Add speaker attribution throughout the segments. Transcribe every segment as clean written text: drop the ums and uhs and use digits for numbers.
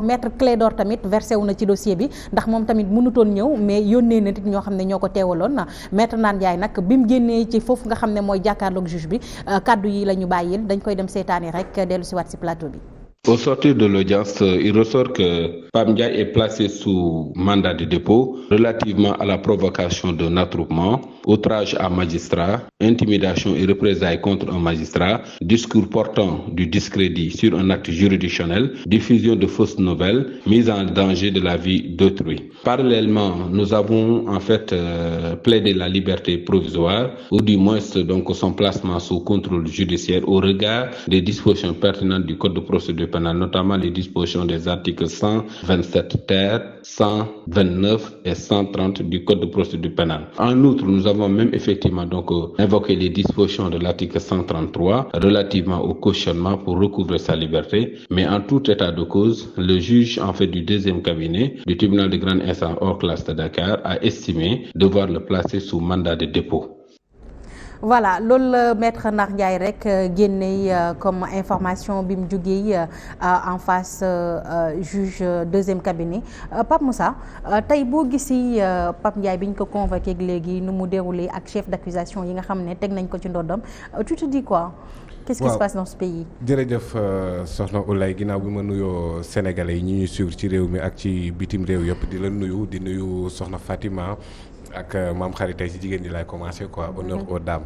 Speaker 1: maître Clédor tamit versé wu na ci dossier bi ndax moom tamit mënutoon ñëw mais yónnee na nit ñoo xam ne ñoo ko teewaloon maître Nane Ndiaye nag bi mu génnee ci foofu nga xam ne mooy jàkkaarloog juge bi kaddu yi la ñu bàyyil dañ koy dem seetaani rek dellu si waat si plateau bi.
Speaker 2: Au sortir de l'audience, il ressort que Pape Ndiaye est placé sous mandat de dépôt relativement à la provocation d'un attroupement, outrage à magistrat, intimidation et représailles contre un magistrat, discours portant du discrédit sur un acte juridictionnel, diffusion de fausses nouvelles, mise en danger de la vie d'autrui. Parallèlement, nous avons en fait plaidé la liberté provisoire ou du moins donc son placement sous contrôle judiciaire au regard des dispositions pertinentes du Code de procédure pénale, notamment les dispositions des articles 127 ter, 129 et 130 du Code de procédure pénale. En outre, nous avons même effectivement donc invoqué les dispositions de l'article 133 relativement au cautionnement pour recouvrer sa liberté, mais en tout état de cause, le juge en fait du deuxième cabinet du tribunal de grande instance hors classe de Dakar a estimé devoir le placer sous mandat de dépôt.
Speaker 1: Voilà loolu la maître Nar Ndiaye rek génnee comme information bi mu jógee en face juge deuxième cabinet Pape Moussa tey boo gisi Pape Ndiaye bi ñu ko convoqué léegi nu mu déroulé ak chef d'accusation yi nga xam ne teg nañ ko ci ndoddam tu te dis quoi? Qu'est-ce qui se passe dans ce pays?
Speaker 3: jërëjëf soxna Oulaye ginnaaw bi ma nuyoo sénégalais yi ñi ñuy suivre ci réew mi ak ci bitim réew yëpp di la nuyu di nuyu soxna Fatima ak maam xarit tey ci jigéen ñi laay commencé quoi honneur aux dames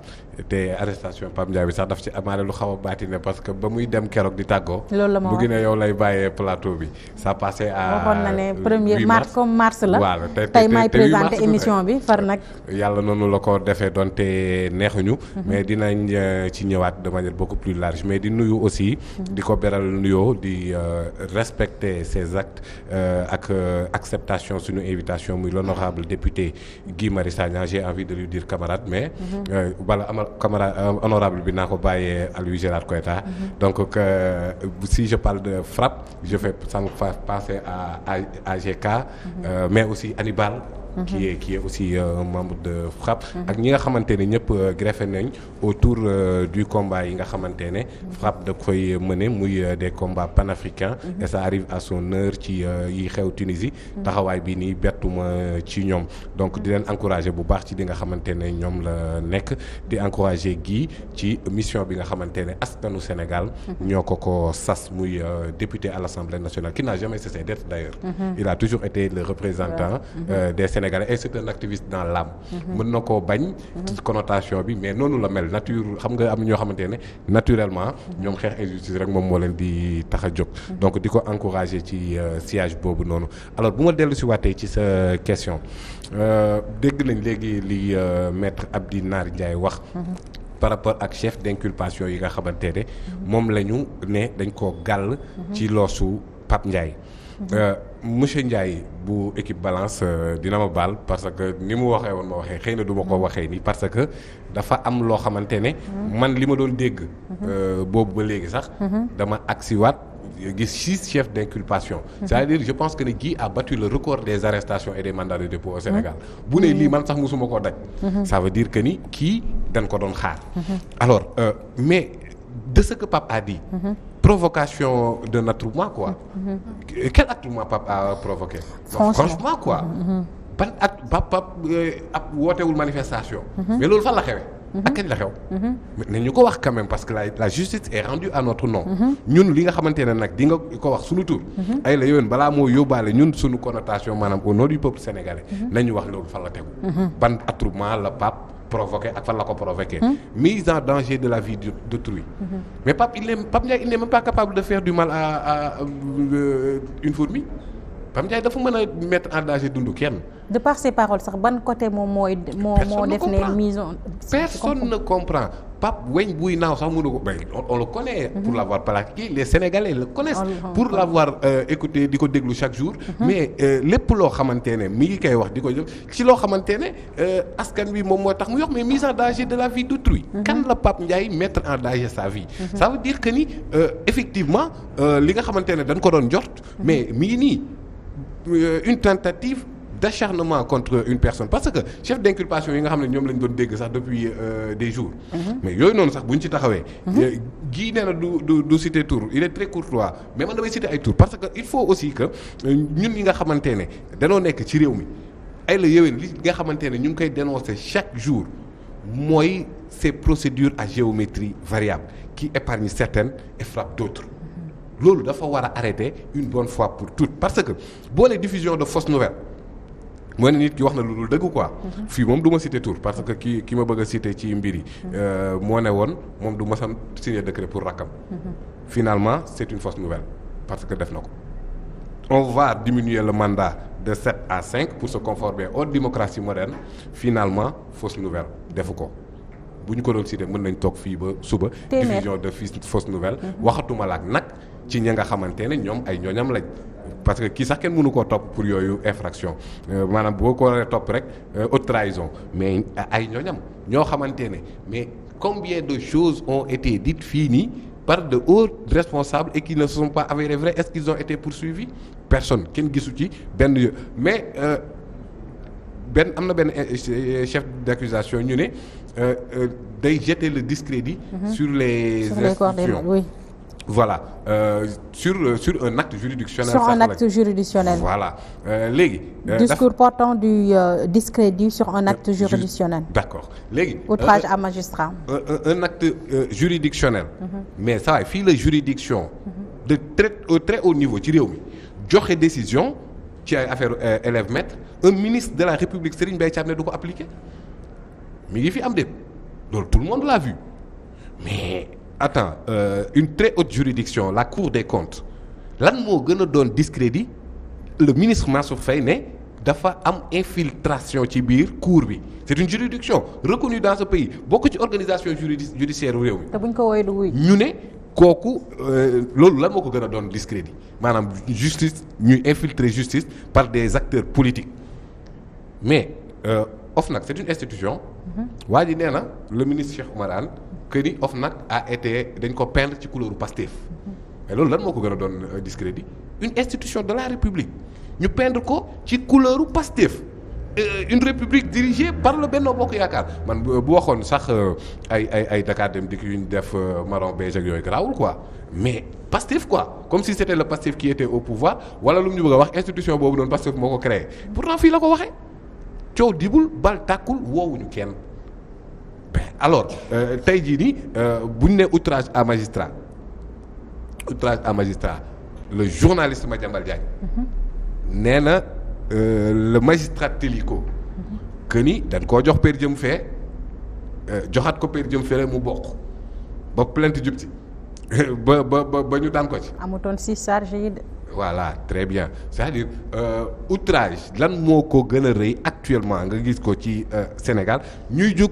Speaker 3: te arrestation Pape Ndiaye bi sax daf ci amaale lu xaw a baatine parce que ba muy dem keroog di tàggoo.
Speaker 1: loolu la ma wax
Speaker 3: bu ne yow lay bàyyee plateau bi. ça passait à
Speaker 1: waxoon na ne premier mars comme mars la.
Speaker 3: waaw
Speaker 1: tey may présenté émission bi far nag.
Speaker 3: yàlla noonu la ko defee donte neexuñu. mais dinañ ci ñëwaat de manière beaucoup plus large mais di nuyu aussi. di ko beral nuyoo di respecter ses actes ak acceptation suñu invitation muy l'honorable député Guy Marius Sagna, j'ai envie de lui dire camarade mais wala camarade honorable bi naa ko bàyyee à Louis Gérard Koita. Donc si je parle de FRAPP je fais ça me fait penser à AGK mais aussi Hannibal qui est aussi membre de FRAPP ak ñi nga xamante ne ñëpp greffé nañ autour du combat yi nga xamante ne FRAPP da koy mener muy des combats panafricains et ça arrive à son heure ci yi xew Tunisie taxawaay bi nii bettuma ci ñoom donc di leen encourager bu baax ci li nga xamante ne ñoom la nekk di encourager Guy ci mission bi nga xamante ne askanu Sénégal ñoo ko sas muy député à l'Assemblée nationale qui n'a jamais cessé d'être d'ailleurs il a toujours été le représentant des Sénégalais et c'est un activiste dans l'âme mën na koo bañ ci connotation bi mais noonu la mel nature xam nga am ñoo xamante ne naturellement ñoom xeex injustice rek moom moo leen di tax a jóg donc di ko encourager ci siège boobu noonu alors bu ma dellu si waatee ci sa question dégg nañ léegi li maître Abdi Nar Ndiaye wax par rapport ak chef d'inculpation yi nga xamante ne moom la ñu ne dañ koo gàll ci loosu Pape Ndiaye monsieur Ndiaye bu équipe balance dina ma baal parce que ni mu waxee woon ma waxee xëy na du ma ko waxee nii parce que dafa am loo xamante ne man li ma doon dégg boobu ba léegi sax dama agsiwaat gis 6 chefs d'inculpation c'est-à-dire je pense que ne Guy a battu le record des arrestations et des mandats de dépôt au Sénégal bu ne lii man sax musuma koo daj ça veut dire que ni kii dañ ko doon xaar alors mais de ce que Pape a dit provocation d'un attroupement quoi quel attroupement Pape a provoqué franchement quoi ban at Pape ab wootewul manifestation mais loolu fan la xewee ak kañ la xew mais ñu ko wax quand même parce que la justice est rendue à notre nom ñun li nga xamante ne nag di nga ko wax suñu tur ay la yoon balaa moo yóbbaale ñun suñu connotation maanaam au nom du peuple sénégalais nañu wax loolu fan la tegu ban attroupement la Pape provoqué ak fan la ko provoqué mise en danger de la vie d'autrui mais Pape Ndiaye il n'est même pas capable de faire du mal à une fourmi Pape Ndiaye dafa mën a mettre en danger dundu kenn
Speaker 1: de par ses paroles sax ban côté moom moo def ne mise en
Speaker 3: personne ne comprend Pape weñ buy naaw sax mënu ko on le connaît pour l'avoir pratiqué les Sénégalais le connaissent pour l'avoir écouté di ko déglu chaque jour mais lépp loo xamante ne mi ngi koy wax di ko jël ci loo xamante ne askan wi moom moo tax mu yox mais mise en danger de la vie d'autrui kan la Pape Ndiaye mettre en danger sa vie ça veut dire que ni effectivement li nga xamante ne dañ ko doon jot mais mi ngi nii une tentative d'acharnement contre une personne parce que chef d'inculpation yi nga xam ne ñoom lañ doon dégg sax depuis des jours. Mais yooyu noonu sax buñ ci taxawee. gii nee na du citer tour il est très courtois mais man damay citer ay tour parce que il faut aussi que ñun ñi nga xamante ne danoo nekk ci réew mi ay la yéwén li nga xamante ne ñu ngi koy dénoncer chaque jour mooy ces procédures à géométrie variable qui épargnent certaines et frappent d'autres. Loolu dafa war a arrêter une bonne fois pour toutes parce que boo nee diffusion de fausses nouvelles mooy ne nit ki wax na lu dul dëgg quoi. fii moom du ma citer tour parce que ki ma bëgg a citer ci mbir yi. moo ne woon moom du ma sam signer décret pour rakkam. Finalement c'est une fausse nouvelle parce que def na ko. On va diminuer le mandat de 7 à 5 pour se conformer aux démocraties modernes. Finalement fausse nouvelle defu ko. bu ñu ko doon citer mën nañ toog fii ba suba. diffusion de fausse nouvelle. waxatuma la ak nag ci ñi nga xamante ne ñoom ay ñooñam lañ. parce que kii sax kenn mënu koo topp pour yooyu infraction maanaam boo ko waree topp rek haute trahison mais ay ñooñam ñoo xamante ne mais combien de choses ont été dites fii nii par de hauts responsables et qui ne se sont pas avérés vrais est-ce qu'ils ont été poursuivis personne kenn gisu ci benn mais am na benn chef d'accusation ñu ne day jeter le discrédit sur les institutions. Oui. Voilà sur un acte juridictionnel.
Speaker 1: Sur un acte juridictionnel.
Speaker 3: Voilà léegi.
Speaker 1: Discours portant du discrédit sur un acte juridictionnel.
Speaker 3: D'accord léegi.
Speaker 1: Outrage à magistrat.
Speaker 3: Un acte juridictionnel. Mais ça va fii la juridiction. De très haut niveau ci réew mi joxe décision ci ay affaire élève maître un ministre de la République Serigne Mbaye Thiam ne du ko appliquer mi ngi fi am déet loolu tout le monde l'a vu mais. Attends une très haute juridiction la Cour des comptes lan moo gën a doon discrédit le ministre Mansour Faye ne dafa am infiltration ci biir cour bi c'est une juridiction reconnue dans ce pays bokk ci organisation judiciaire réew mi.
Speaker 1: te buñ ko woowee du wuy.
Speaker 3: ñu ne kooku loolu lan moo ko gën a doon discrédit maanaam justice ñuy infiltrer justice par des acteurs politiques mais OFNAC c'est une institution. waa ji nee na le ministre Cheikh Oumar Anne que ni OFNAC a été dañ ko peindre ci couleur Pastef mais loolu lan moo ko gën a doon discrédit une institution de la République ñu peindre ko ci couleur Pastef une république dirigée par le Benno Bokk Yaakaar man bu waxoon sax ay Dakar Dem Dikk yu ñu def marron beige ak yooyu garaawul quoi mais Pastef quoi comme si c'était le Pastef qui était au pouvoir wala lu mu ñu bëgg a wax institution boobu noonu Pastef moo ko créé pourtant fii la ko waxee coow dibul bal tàkkul woowuñu kenn. Alors tey jii nii bu ñu nee outrage à magistrat le journaliste Madiambal Diagne nee na le magistrat Téliko que ni dañ koo jox per jëm fee joxaat ko per jëm fee mu bokk ba plainte jub ci ba ñu daan ko ci.
Speaker 1: amutoon 6 charges yi de.
Speaker 3: Voilà très bien c'est-à-dire outrage lan moo ko gën a rëy actuellement nga gis ko ci Sénégal ñuy jug.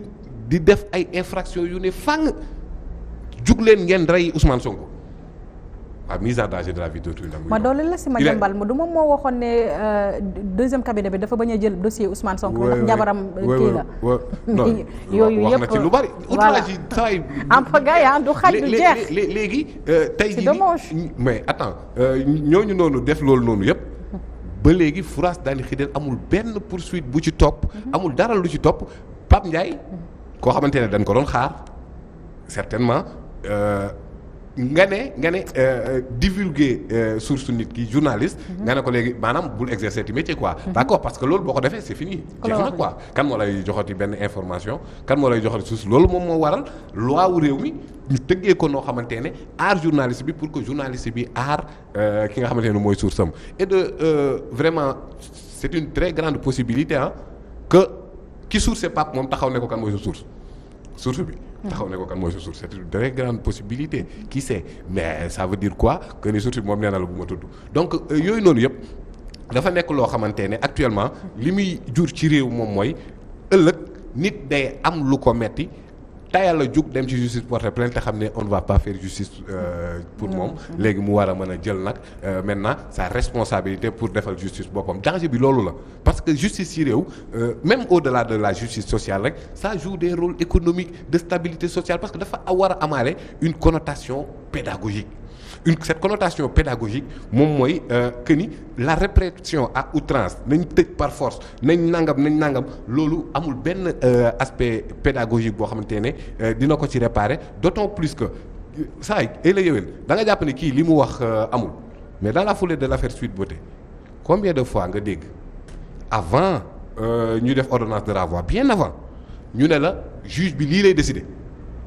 Speaker 3: di def ay infractions yu ne fang jug leen ngeen rey Ousmane Sonko à mise en danger de la vie d'autrui.
Speaker 1: ma doole la si ma jàmbal ma du moom moo waxoon ne deuxième cabinet bi dafa bañ a jël dossier Ousmane Sonko ndax njabaram kii la.
Speaker 3: non
Speaker 1: yooyu yëpp
Speaker 3: wax na ci lu bari. outrage yi saa yi.
Speaker 1: en pagaille du xaj du jeex.
Speaker 3: léegi tey jii mais attends ñooñu noonu def loolu noonu yëpp. ba léegi France daani xideel amul benn poursuite bu ci topp. amul dara lu ci topp Pape Ndiaye. koo xamante ne dañ ko doon xaar certainement nga ne divulguer source nit ki journaliste. nga ne ko léegi maanaam bul exercer ti métier quoi. d'accord parce que loolu boo ko defee c'est fini. jeex na quoi kan moo lay joxati benn information kan moo lay joxati source loolu moom moo waral loi wu réew mi ñu tëggee ko noo xamante ne aar journaliste bi pour que journaliste bi aar ki nga xamante ne mooy source am et de vraiment c'est une très grande possibilité que. ki source Pape moom taxaw ne ko kan mooy sa source bi taxaw ne ko kan mooy sa source c'est une très grande possibilité qui sait mais ça veut dire quoi que ni source bi moom nee na la bu ma tudd donc yooyu noonu yëpp dafa nekk loo xamante ne actuellement li muy jur ci réew moom mooy ëllëg nit day am lu ko metti tayal la jug dem ci justice porter plainte te xam ne on ne va pas faire justice pour moom léegi mu war a mën a jël nag maintenant sa responsabilité pour defal justice boppam danger bi loolu la parce que justice ci réew même au-delà de la justice sociale rek ça joue des rôles économiques de stabilité sociale parce que dafa war a amaale une connotation pédagogique cette connotation pédagogique moom mooy que ni la répression à outrance nañ tëj par force nañ nangam loolu amul benn aspect pédagogique boo xamante ne dina ko ci réparer d'autant plus que saa yi la yowén da nga jàpp ne kii li mu wax amul mais dans la foulée de l'affaire Sweet Beauté combien de fois nga dégg avant ñu def ordonnance de renvoi bien avant ñu ne la juge bi lii lay décider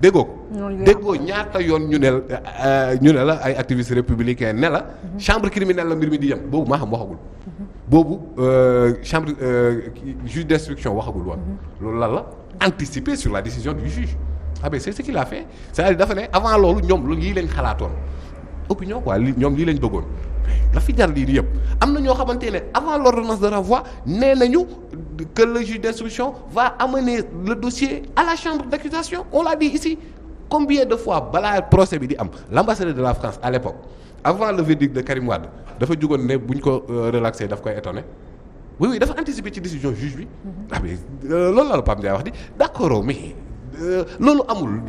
Speaker 3: déggoo ñaata yoon ñu ne la ay activistes républicains ne la chambre criminelle la mbir mi di yem boobu maa xam waxagul boobu chambre juge d'instruction waxagul woon loolu lan la anticiper sur la décision du juge ben c'est ce qu'il a fait c'est-à-dire dafa ne avant loolu ñoom lii lañ xalaatoon opinion quoi ñoom lii lañ bëggoon la fi jar lii nii yëpp am na ñoo xamante ne avant l'ordonnance de renvoi nee nañu que le juge d'instruction va amener le dossier à la chambre d'accusation on l'a dit ici combien de fois balaa procès bi di am l'ambassadeur de la France à l'époque avant le verdict de Karim Wade dafa jugoon ne buñ ko relaxer daf koy étonner oui dafa anticiper ci décision juge bi mais loolu la Pape Ndiaye wax di d'accord mais loolu amul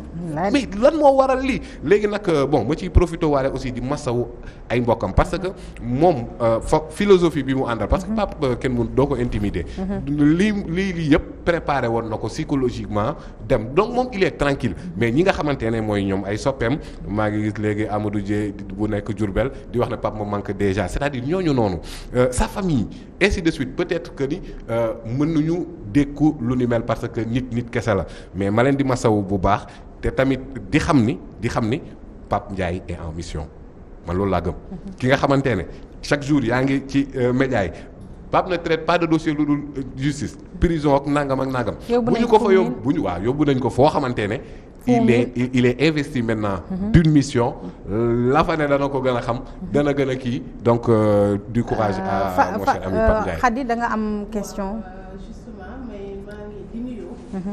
Speaker 3: mais lan moo waral lii léegi nag bon ma ciy profité waale aussi di massawu ay mbokkam parce que moom philosophie bi mu àndal parce que Pape kenn mun doo ko intimider lii yëpp préparé woon na ko psychologiquement dem donc moom il est tranquille mais ñi nga xamante ne mooy ñoom ay soppeem maa ngi gis léegi Amadou Dieng bu nekk Diourbel di wax ne Pape ma manque déjà c'est-à-dire ñooñu noonu sa famille ainsi de suite peut-être que ni mën nañu dékku lu ni mel parce que nit kese la mais ma leen di masawu bu baax te tamit di xam ni Pape Ndiaye est en mission man loolu laa gëm. ki nga xamante ne chaque jour yaa ngi ci média yi Pape ne traite pas de dossier lu dul justice prison ak nangam. bu ñu ko fa yóbbu nañ ko foo xamante ne. il est investi maintenant d'une mission la fa ne dana ko gën a xam dana gën a kii donc du courage à mon cher ami Pape Ndiaye.
Speaker 1: Khady da nga am question.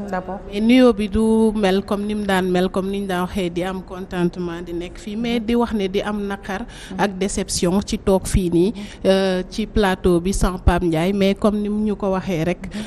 Speaker 1: D'abord
Speaker 4: mais nuyoo bi du mel comme ni mu daan mel comme ni ñu daan waxee di am contentement di nekk fii mais di wax ne di am naqar ak déception ci toog fii nii ci plateau bi sans Pape Ndiaye mais comme ni mu ñu ko waxee rek